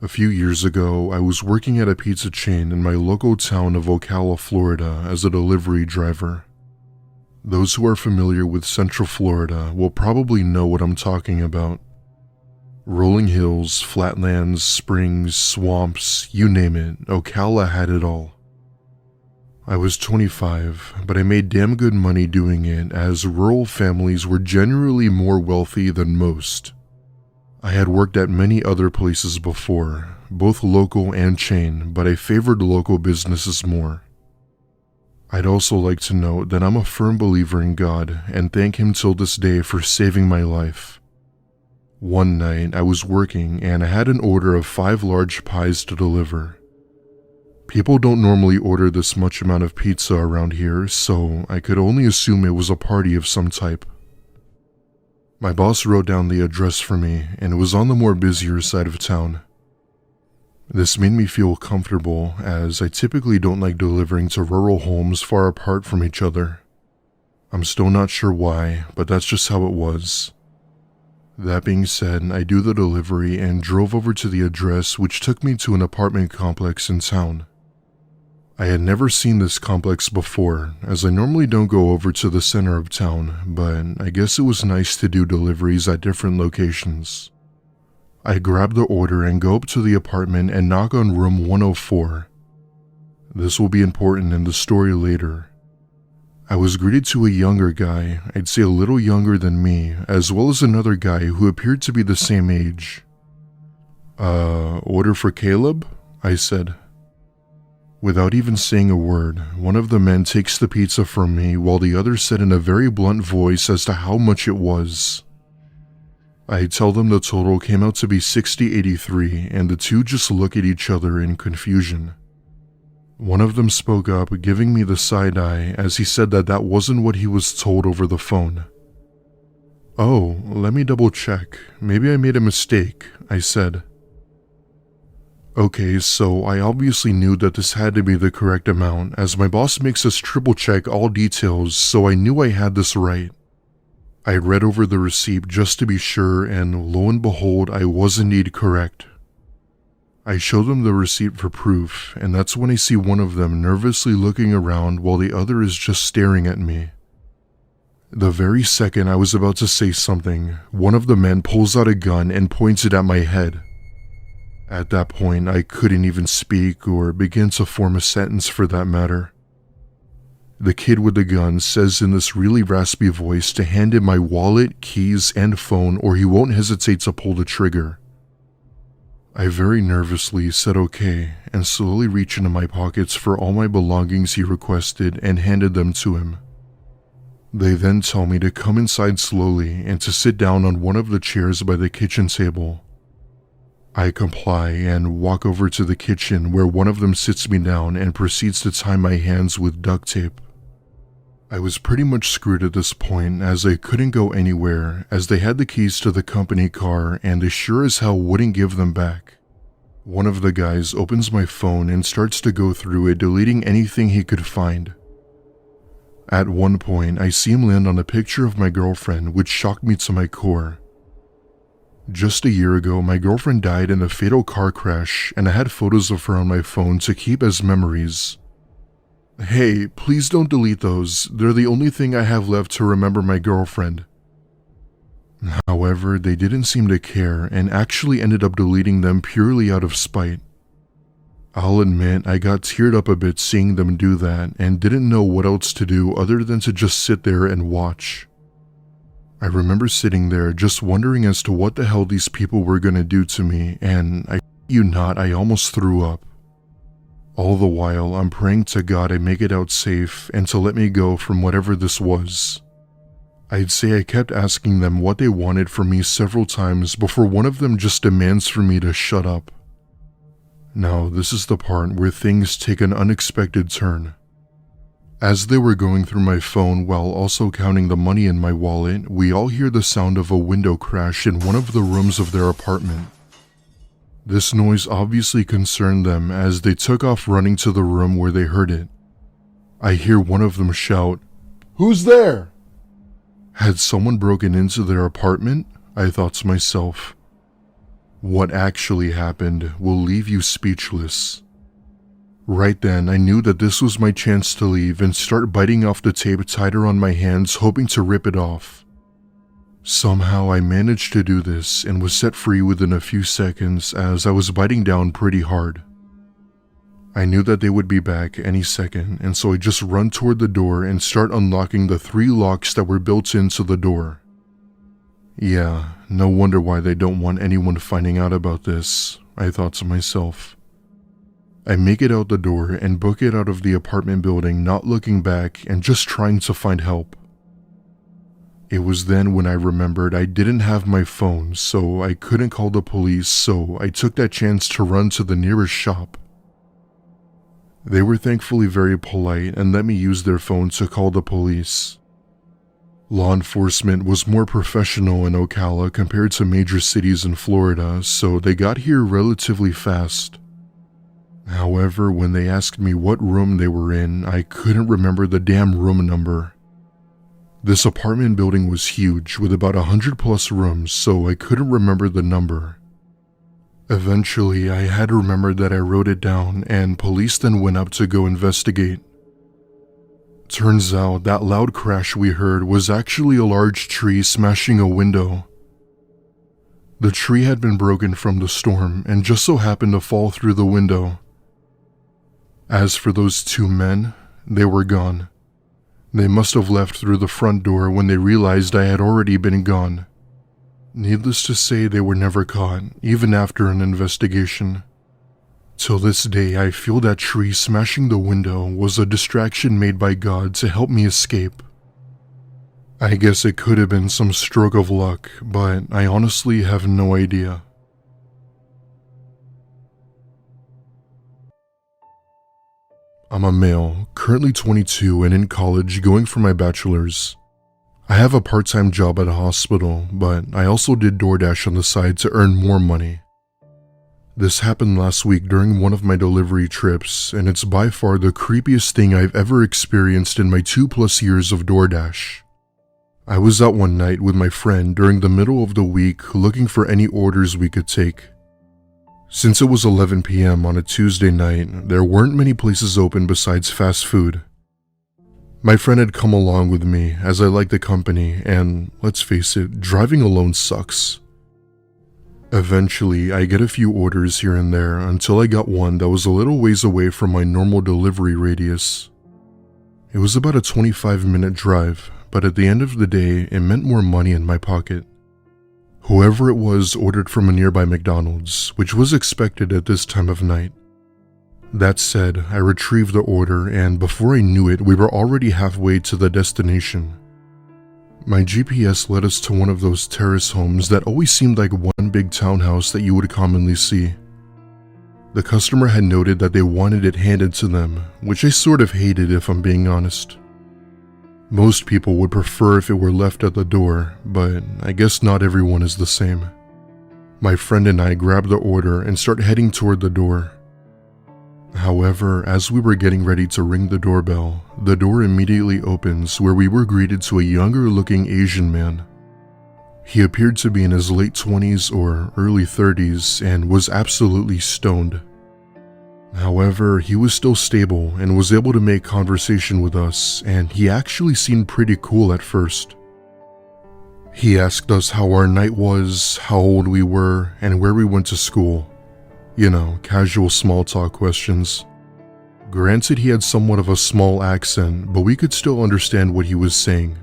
A few years ago, I was working at a pizza chain in my local town of Ocala, Florida as a delivery driver. Those who are familiar with Central Florida will probably know what I'm talking about. Rolling hills, flatlands, springs, swamps, you name it, Ocala had it all. I was 25, but I made damn good money doing it as rural families were generally more wealthy than most. I had worked at many other places before, both local and chain, but I favored local businesses more. I'd also like to note that I'm a firm believer in God and thank Him till this day for saving my life. One night, I was working and I had an order of 5 large pies to deliver. People don't normally order this much amount of pizza around here, so I could only assume it was a party of some type. My boss wrote down the address for me, and it was on the more busier side of town. This made me feel comfortable, as I typically don't like delivering to rural homes far apart from each other. I'm still not sure why, but that's just how it was. That being said, I do the delivery and drove over to the address, which took me to an apartment complex in town. I had never seen this complex before, as I normally don't go over to the center of town, but I guess it was nice to do deliveries at different locations. I grab the order and go up to the apartment and knock on room 104. This will be important in the story later. I was greeted to a younger guy, I'd say a little younger than me, as well as another guy who appeared to be the same age. Order for Caleb? I said. Without even saying a word, one of the men takes the pizza from me while the other said in a very blunt voice as to how much it was. I tell them the total came out to be $60.83 and the two just look at each other in confusion. One of them spoke up, giving me the side eye as he said that that wasn't what he was told over the phone. "Oh, let me double check. Maybe I made a mistake," I said. Okay, so I obviously knew that this had to be the correct amount as my boss makes us triple check all details, so I knew I had this right. I read over the receipt just to be sure, and lo and behold, I was indeed correct. I show them the receipt for proof, and that's when I see one of them nervously looking around while the other is just staring at me. The very second I was about to say something, one of the men pulls out a gun and points it at my head. At that point, I couldn't even speak or begin to form a sentence for that matter. The kid with the gun says in this really raspy voice to hand him my wallet, keys, and phone or he won't hesitate to pull the trigger. I very nervously said okay and slowly reached into my pockets for all my belongings he requested and handed them to him. They then tell me to come inside slowly and to sit down on one of the chairs by the kitchen table. I comply and walk over to the kitchen where one of them sits me down and proceeds to tie my hands with duct tape. I was pretty much screwed at this point as I couldn't go anywhere as they had the keys to the company car and they sure as hell wouldn't give them back. One of the guys opens my phone and starts to go through it, deleting anything he could find. At one point, I see him land on a picture of my girlfriend, which shocked me to my core. Just a year ago, my girlfriend died in a fatal car crash, and I had photos of her on my phone to keep as memories. Hey, please don't delete those. They're the only thing I have left to remember my girlfriend. However, they didn't seem to care and actually ended up deleting them purely out of spite. I'll admit I got teared up a bit seeing them do that and didn't know what else to do other than to just sit there and watch. I remember sitting there just wondering as to what the hell these people were gonna do to me, and I almost threw up. All the while, I'm praying to God I make it out safe and to let me go from whatever this was. I'd say I kept asking them what they wanted from me several times before one of them just demands for me to shut up. Now, this is the part where things take an unexpected turn. As they were going through my phone while also counting the money in my wallet, we all hear the sound of a window crash in one of the rooms of their apartment. This noise obviously concerned them as they took off running to the room where they heard it. I hear one of them shout, "Who's there?" Had someone broken into their apartment? I thought to myself. What actually happened will leave you speechless. Right then, I knew that this was my chance to leave and start biting off the tape tighter on my hands, hoping to rip it off. Somehow I managed to do this and was set free within a few seconds as I was biting down pretty hard. I knew that they would be back any second, and so I just run toward the door and start unlocking the 3 locks that were built into the door. Yeah, no wonder why they don't want anyone finding out about this, I thought to myself. I make it out the door and book it out of the apartment building, not looking back and just trying to find help. It was then when I remembered I didn't have my phone, so I couldn't call the police, so I took that chance to run to the nearest shop. They were thankfully very polite and let me use their phone to call the police. Law enforcement was more professional in Ocala compared to major cities in Florida, so they got here relatively fast. However, when they asked me what room they were in, I couldn't remember the damn room number. This apartment building was huge, with about 100 plus rooms, so I couldn't remember the number. Eventually, I had remembered that I wrote it down, and police then went up to go investigate. Turns out that loud crash we heard was actually a large tree smashing a window. The tree had been broken from the storm and just so happened to fall through the window. As for those 2 men, they were gone. They must have left through the front door when they realized I had already been gone. Needless to say, they were never caught, even after an investigation. Till this day, I feel that tree smashing the window was a distraction made by God to help me escape. I guess it could have been some stroke of luck, but I honestly have no idea. I'm a male, currently 22 and in college going for my bachelor's. I have a part-time job at a hospital, but I also did DoorDash on the side to earn more money. This happened last week during one of my delivery trips, and it's by far the creepiest thing I've ever experienced in my 2+ years of DoorDash. I was out one night with my friend during the middle of the week looking for any orders we could take. Since it was 11 p.m. on a Tuesday night, there weren't many places open besides fast food. My friend had come along with me as I liked the company, and let's face it, driving alone sucks. Eventually, I get a few orders here and there until I got one that was a little ways away from my normal delivery radius. It was about a 25-minute drive, but at the end of the day, it meant more money in my pocket. Whoever it was ordered from a nearby McDonald's, which was expected at this time of night. That said, I retrieved the order, and before I knew it, we were already halfway to the destination. My GPS led us to one of those terrace homes that always seemed like one big townhouse that you would commonly see. The customer had noted that they wanted it handed to them, which I sort of hated if I'm being honest. Most people would prefer if it were left at the door, but I guess not everyone is the same. My friend and I grabbed the order and started heading toward the door. However, as we were getting ready to ring the doorbell, the door immediately opens where we were greeted to a younger-looking Asian man. He appeared to be in his late 20s or early 30s and was absolutely stoned. However, he was still stable and was able to make conversation with us, and he actually seemed pretty cool at first. He asked us how our night was, how old we were, and where we went to school. You know, casual small talk questions. Granted, he had somewhat of a small accent, but we could still understand what he was saying.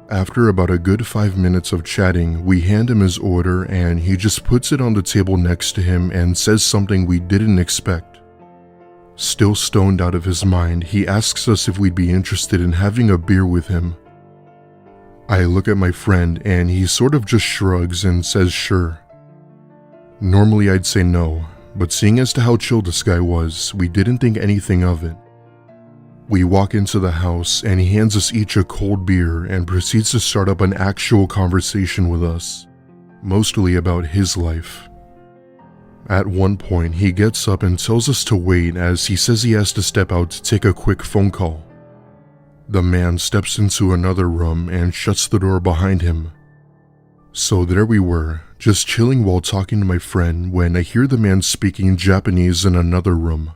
After about a good 5 minutes of chatting, we hand him his order and he just puts it on the table next to him and says something we didn't expect. Still stoned out of his mind, he asks us if we'd be interested in having a beer with him. I look at my friend and he sort of just shrugs and says sure. Normally I'd say no, but seeing as to how chill this guy was, we didn't think anything of it. We walk into the house and he hands us each a cold beer and proceeds to start up an actual conversation with us, mostly about his life. At one point, he gets up and tells us to wait as he says he has to step out to take a quick phone call. The man steps into another room and shuts the door behind him. So there we were, just chilling while talking to my friend when I hear the man speaking Japanese in another room.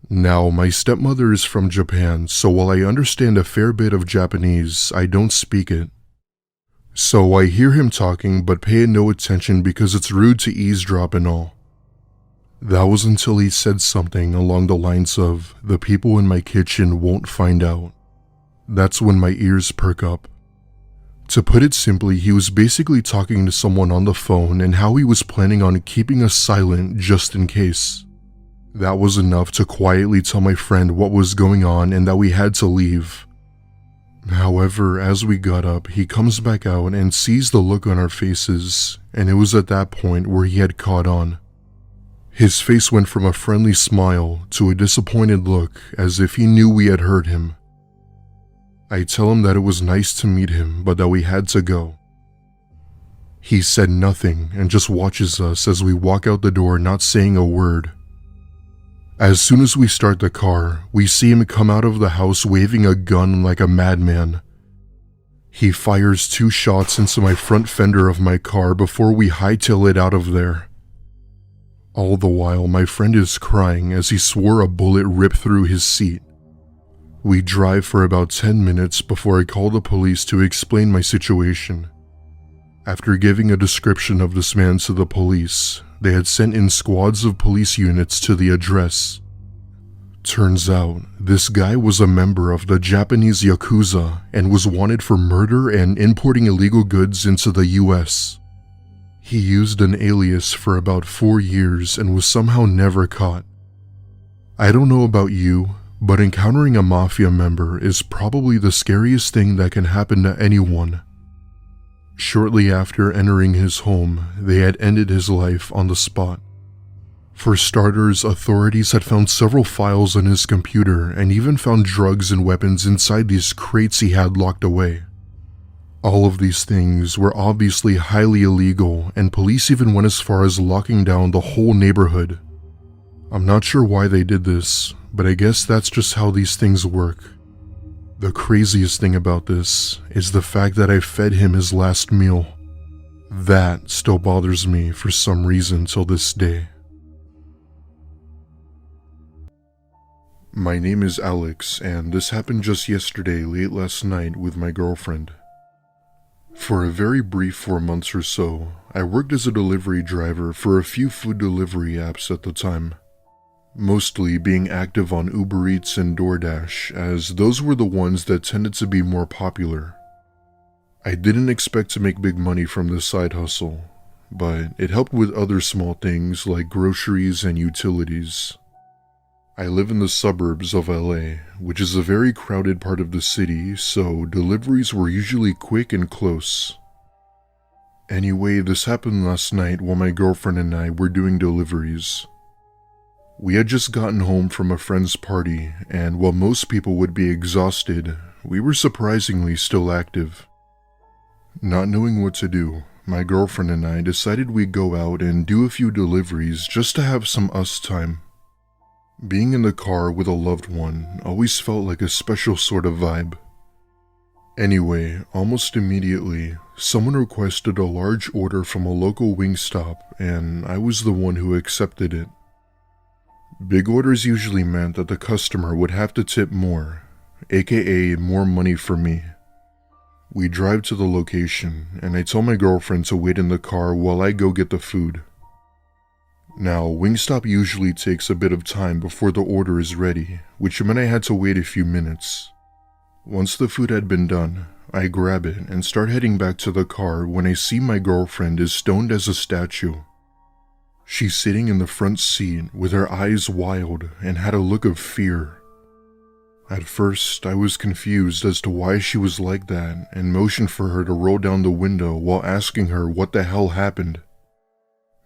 Now, my stepmother is from Japan, so while I understand a fair bit of Japanese, I don't speak it. So I hear him talking but pay no attention because it's rude to eavesdrop and all. That was until he said something along the lines of, "The people in my kitchen won't find out." That's when my ears perk up. To put it simply, he was basically talking to someone on the phone and how he was planning on keeping us silent just in case. That was enough to quietly tell my friend what was going on and that we had to leave. However, as we got up, he comes back out and sees the look on our faces, and it was at that point where he had caught on. His face went from a friendly smile to a disappointed look as if he knew we had hurt him. I tell him that it was nice to meet him, but that we had to go. He said nothing and just watches us as we walk out the door, not saying a word. As soon as we start the car, we see him come out of the house waving a gun like a madman. He fires 2 shots into my front fender of my car before we hightail it out of there. All the while, my friend is crying as he swore a bullet ripped through his seat. We drive for about 10 minutes before I call the police to explain my situation. After giving a description of this man to the police, they had sent in squads of police units to the address. Turns out, this guy was a member of the Japanese Yakuza and was wanted for murder and importing illegal goods into the US. He used an alias for about 4 years and was somehow never caught. I don't know about you, but encountering a mafia member is probably the scariest thing that can happen to anyone. Shortly after entering his home, they had ended his life on the spot. For starters, authorities had found several files on his computer and even found drugs and weapons inside these crates he had locked away. All of these things were obviously highly illegal, and police even went as far as locking down the whole neighborhood. I'm not sure why they did this, but I guess that's just how these things work. The craziest thing about this is the fact that I fed him his last meal. That still bothers me for some reason till this day. My name is Alex, and this happened just yesterday late last night with my girlfriend. For a very brief 4 months or so, I worked as a delivery driver for a few food delivery apps at the time. Mostly being active on Uber Eats and DoorDash, as those were the ones that tended to be more popular. I didn't expect to make big money from this side hustle, but it helped with other small things like groceries and utilities. I live in the suburbs of LA, which is a very crowded part of the city, so deliveries were usually quick and close. Anyway, this happened last night while my girlfriend and I were doing deliveries. We had just gotten home from a friend's party, and while most people would be exhausted, we were surprisingly still active. Not knowing what to do, my girlfriend and I decided we'd go out and do a few deliveries just to have some us time. Being in the car with a loved one always felt like a special sort of vibe. Anyway, almost immediately, someone requested a large order from a local Wingstop, and I was the one who accepted it. Big orders usually meant that the customer would have to tip more, aka more money for me. We drive to the location, and I tell my girlfriend to wait in the car while I go get the food. Now, Wingstop usually takes a bit of time before the order is ready, which meant I had to wait a few minutes. Once the food had been done, I grab it and start heading back to the car when I see my girlfriend is stoned as a statue. She's sitting in the front seat with her eyes wild and had a look of fear. At first, I was confused as to why she was like that and motioned for her to roll down the window while asking her what the hell happened.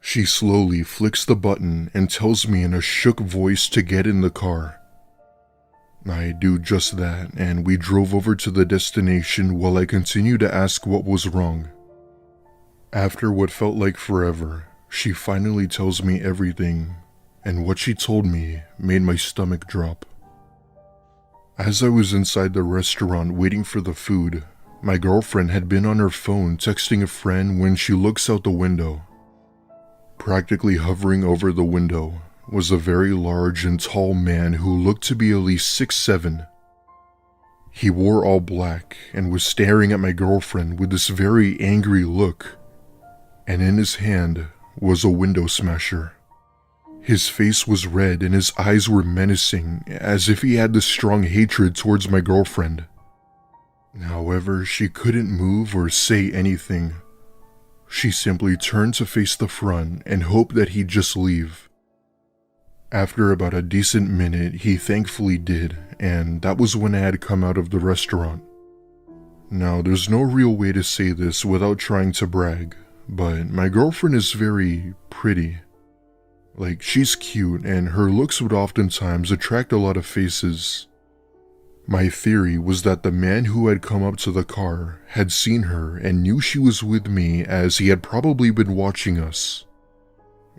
She slowly flicks the button and tells me in a shook voice to get in the car. I do just that, and we drove over to the destination while I continued to ask what was wrong. After what felt like forever, she finally tells me everything, and what she told me made my stomach drop. As I was inside the restaurant waiting for the food, My girlfriend had been on her phone texting a friend when she looks out the window. Practically hovering over the window was a very large and tall man who looked to be at least 6'7". He wore all black and was staring at my girlfriend with this very angry look, and in his hand was a window smasher. His face was red and his eyes were menacing, as if he had this strong hatred towards my girlfriend. However, she couldn't move or say anything. She simply turned to face the front and hoped that he'd just leave. After about a decent minute, he thankfully did, and that was when I had come out of the restaurant. Now, there's no real way to say this without trying to brag, but my girlfriend is very pretty. Like, she's cute, and her looks would oftentimes attract a lot of faces. My theory was that the man who had come up to the car had seen her and knew she was with me, as he had probably been watching us.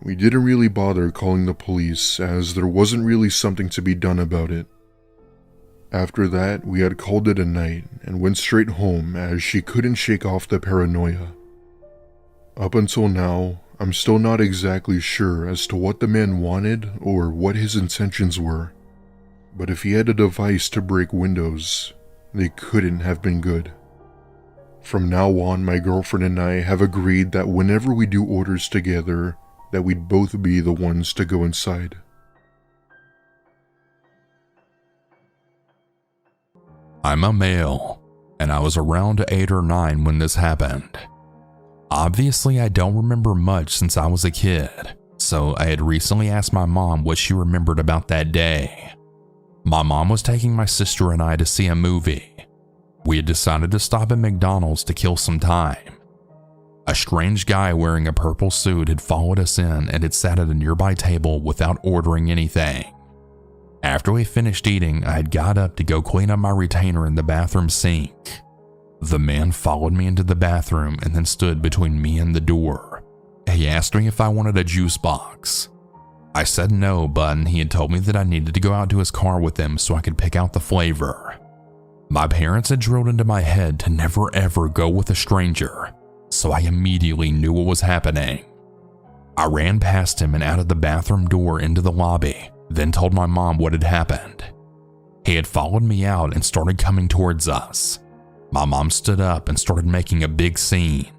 We didn't really bother calling the police, as there wasn't really something to be done about it. After that, we had called it a night and went straight home, as she couldn't shake off the paranoia. Up until now, I'm still not exactly sure as to what the man wanted or what his intentions were. But if he had a device to break windows, they couldn't have been good. From now on, my girlfriend and I have agreed that whenever we do orders together, that we'd both be the ones to go inside. I'm a male, and I was around 8 or 9 when this happened. Obviously, I don't remember much since I was a kid, so I had recently asked my mom what she remembered about that day. My mom was taking my sister and I to see a movie. We had decided to stop at McDonald's to kill some time. A strange guy wearing a purple suit had followed us in and had sat at a nearby table without ordering anything. After we finished eating, I had got up to go clean up my retainer in the bathroom sink. The man followed me into the bathroom and then stood between me and the door. He asked me if I wanted a juice box. I said no, but he had told me that I needed to go out to his car with him so I could pick out the flavor. My parents had drilled into my head to never ever go with a stranger, so I immediately knew what was happening. I ran past him and out of the bathroom door into the lobby, then told my mom what had happened. He had followed me out and started coming towards us. My mom stood up and started making a big scene.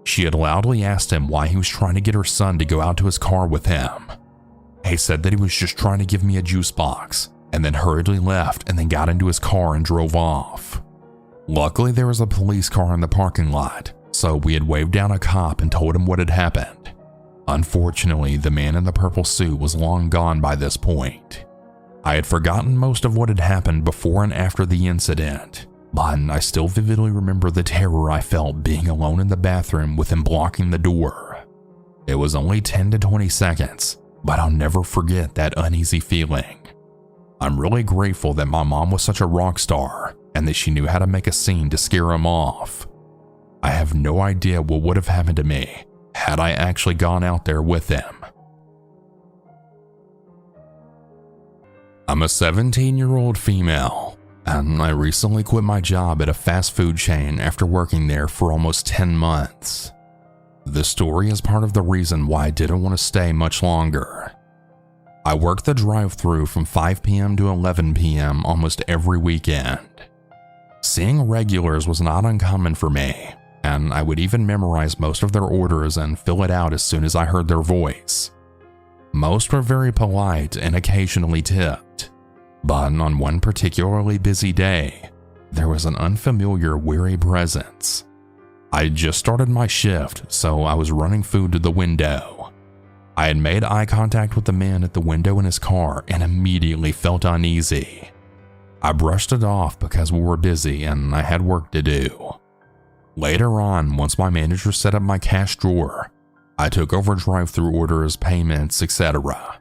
She had loudly asked him why he was trying to get her son to go out to his car with him. He said that he was just trying to give me a juice box, and then hurriedly left and then got into his car and drove off. Luckily, there was a police car in the parking lot, so we had waved down a cop and told him what had happened. Unfortunately, the man in the purple suit was long gone by this point. I had forgotten most of what had happened before and after the incident, but I still vividly remember the terror I felt being alone in the bathroom with him blocking the door. It was only 10 to 20 seconds, but I'll never forget that uneasy feeling. I'm really grateful that my mom was such a rock star and that she knew how to make a scene to scare him off. I have no idea what would have happened to me had I actually gone out there with him. I'm a 17-year-old female, and I recently quit my job at a fast food chain after working there for almost 10 months. This story is part of the reason why I didn't want to stay much longer. I worked the drive-thru from 5 p.m. to 11 p.m. almost every weekend. Seeing regulars was not uncommon for me, and I would even memorize most of their orders and fill it out as soon as I heard their voice. Most were very polite and occasionally tipped, but on one particularly busy day, there was an unfamiliar, weary presence. I had just started my shift, so I was running food to the window. I had made eye contact with the man at the window in his car and immediately felt uneasy. I brushed it off because we were busy and I had work to do. Later on, once my manager set up my cash drawer, I took over drive-thru orders, payments, etc.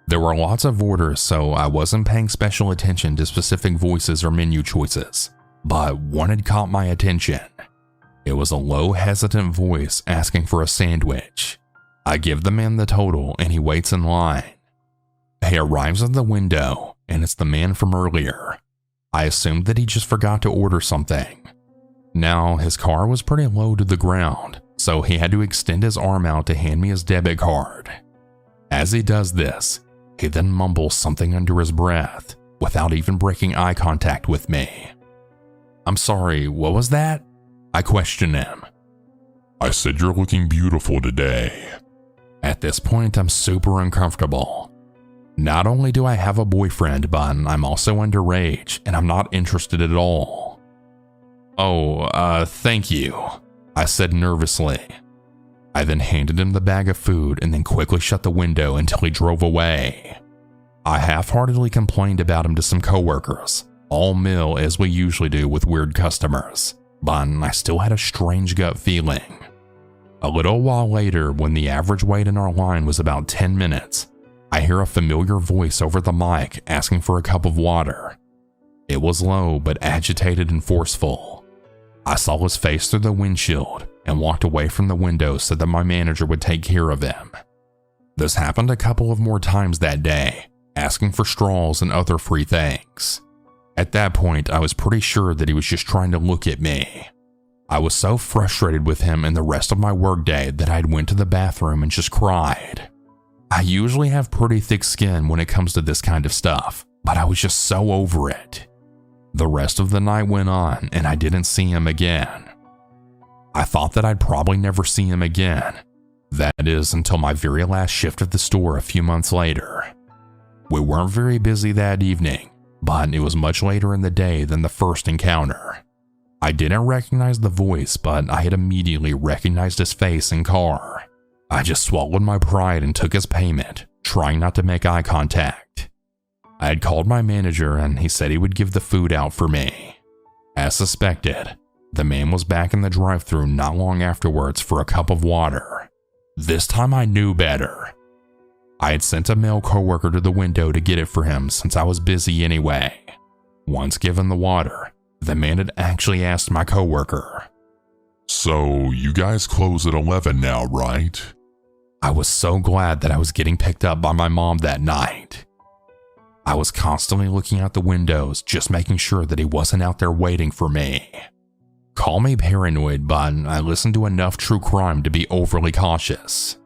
There were lots of orders, so I wasn't paying special attention to specific voices or menu choices, but one had caught my attention. It was a low, hesitant voice asking for a sandwich. I give the man the total and he waits in line. He arrives at the window and it's the man from earlier. I assumed that he just forgot to order something. Now, his car was pretty low to the ground, so he had to extend his arm out to hand me his debit card. As he does this, he then mumbles something under his breath without even breaking eye contact with me. "I'm sorry, what was that?" I question him. "I said you're looking beautiful today." At this point, I'm super uncomfortable. Not only do I have a boyfriend, but I'm also underage, and I'm not interested at all. "Oh, thank you," I said nervously. I then handed him the bag of food and then quickly shut the window until he drove away. I half-heartedly complained about him to some coworkers, all male as we usually do with weird customers, but I still had a strange gut feeling. A little while later, when the average wait in our line was about 10 minutes, I hear a familiar voice over the mic asking for a cup of water. It was low but agitated and forceful. I saw his face through the windshield and walked away from the window so that my manager would take care of him. This happened a couple of more times that day, asking for straws and other free things. At that point, I was pretty sure that he was just trying to look at me. I was so frustrated with him and the rest of my workday that I went to the bathroom and just cried. I usually have pretty thick skin when it comes to this kind of stuff, but I was just so over it. The rest of the night went on and I didn't see him again. I thought that I'd probably never see him again. That is, until my very last shift at the store a few months later. We weren't very busy that evening, but it was much later in the day than the first encounter. I didn't recognize the voice, but I had immediately recognized his face and car. I just swallowed my pride and took his payment, trying not to make eye contact. I had called my manager and he said he would give the food out for me. As suspected, the man was back in the drive-thru not long afterwards for a cup of water. This time I knew better. I had sent a male coworker to the window to get it for him since I was busy anyway. Once given the water, the man had actually asked my coworker, "So, you guys close at 11 now, right?" I was so glad that I was getting picked up by my mom that night. I was constantly looking out the windows, just making sure that he wasn't out there waiting for me. Call me paranoid, but I listened to enough true crime to be overly cautious.